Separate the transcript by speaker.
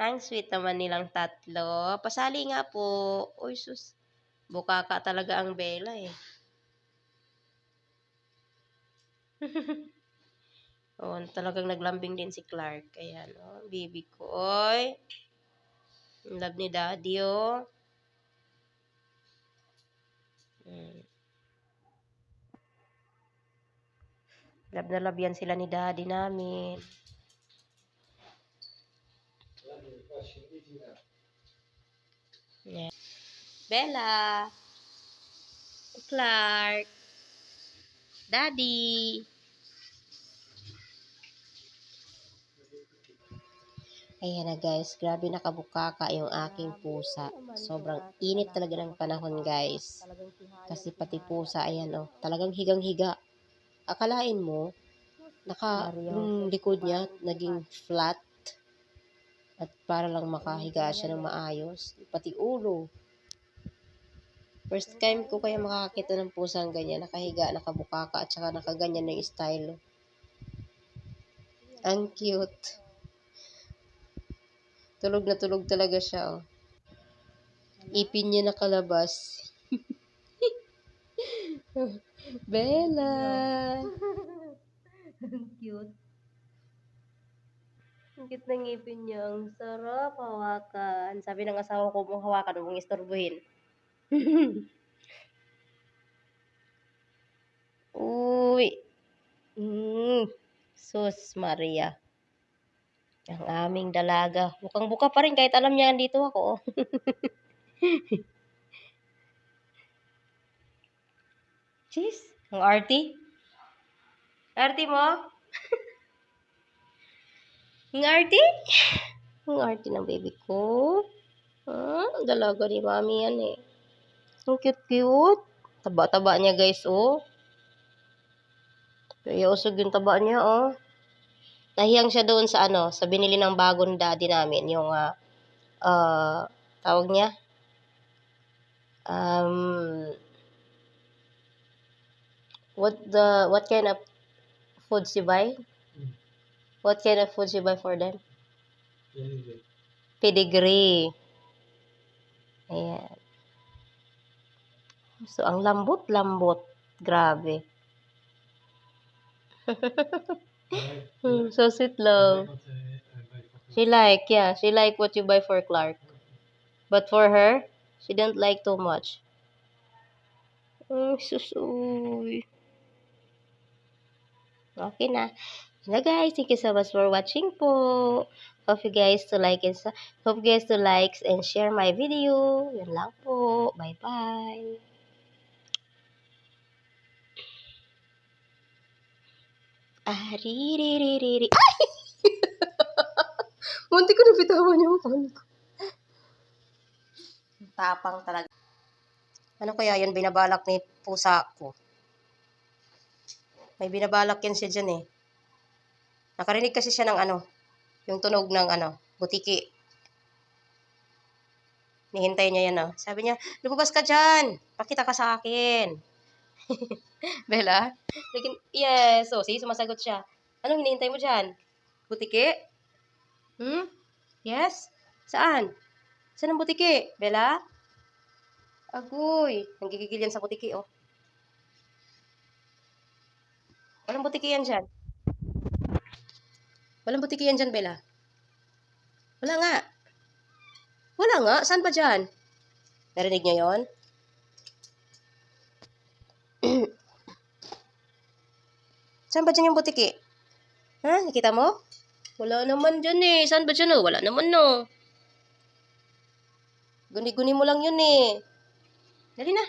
Speaker 1: Ang sweet naman nilang tatlo. Pasali nga po. Uy, sus. Bukaka talaga ang Bella eh. Oh, talagang naglambing din si Clark. Ayan, oh, baby ko. Oy. Love ni Daddy, oh. Love na love yan sila ni Daddy namin. Yeah. Bella. Clark. Daddy. Ayan na guys, grabe nakabukaka yung aking pusa. Sobrang init talaga ng panahon guys. Kasi pati pusa, ayan oh, talagang higang-higa. Akalain mo, yung likod niya naging flat. At para lang makahiga siya ng maayos. Pati ulo. First time ko kaya makakita ng pusang ganyan. Nakahiga, nakabukaka at saka nakaganyan na yung style. Ang cute. Tulog na tulog talaga siya oh. Ipin niya nakalabas. Bella! Ang cute. Ang cute ng ngipin niya. Ang sarap hawakan. Sabi ng asawa ko, mong hawakan, mong istorbuhin. Uy! Sus Maria. Ang aming dalaga. Mukhang buka pa rin kahit alam niya dito ako. Jeez, ang arty. Arty mo? Ang arty? Ang arty ng baby ko. Ang dalaga ni mami yan eh. Ang cute-cute. Taba-taba niya guys oh. Kaya usog yung taba niya oh. Nahiyang siya doon sa ano, sa binili ng bagong daddy namin. Yung tawag niya. What kind of foods you buy? What kind of foods you buy for them? Pedigree. Ayan. So, ang lambot-lambot. Grabe. So sweet love. She like what you buy for Clark. But for her, she didn't like too much. Susoy. Okay na. So guys, thank you so much for watching po. Hope you guys to like and share my video. Yan lang po. Bye-bye. Ririri. Ay! Munti ko na bitawan yung phone ko. Tapang talaga. Ano kaya yan binabalak ni pusa ko? May binabalak yan siya dyan eh. Nakarinig kasi siya ng ano, yung tunog ng ano, butiki. Nihintay niya yan oh. Sabi niya, lumabas ka dyan. Pakita ka sa akin. Bella? Yes. So, see, sumasagot siya. Anong hinihintay mo dyan? Butiki? Yes? Saan? Saan ang butiki? Bella? Agoy. Nanggigigil yan sa butiki oh. Walang butiki yan dyan. Walang butiki yan dyan, Bella. Wala nga. Wala nga. Saan ba dyan? Narinig niyo yon? Saan ba dyan yung butiki? Ha? Nakita mo? Wala naman dyan eh. Saan ba dyan oh? Wala naman no. Guni-guni mo lang yun eh. Dali na.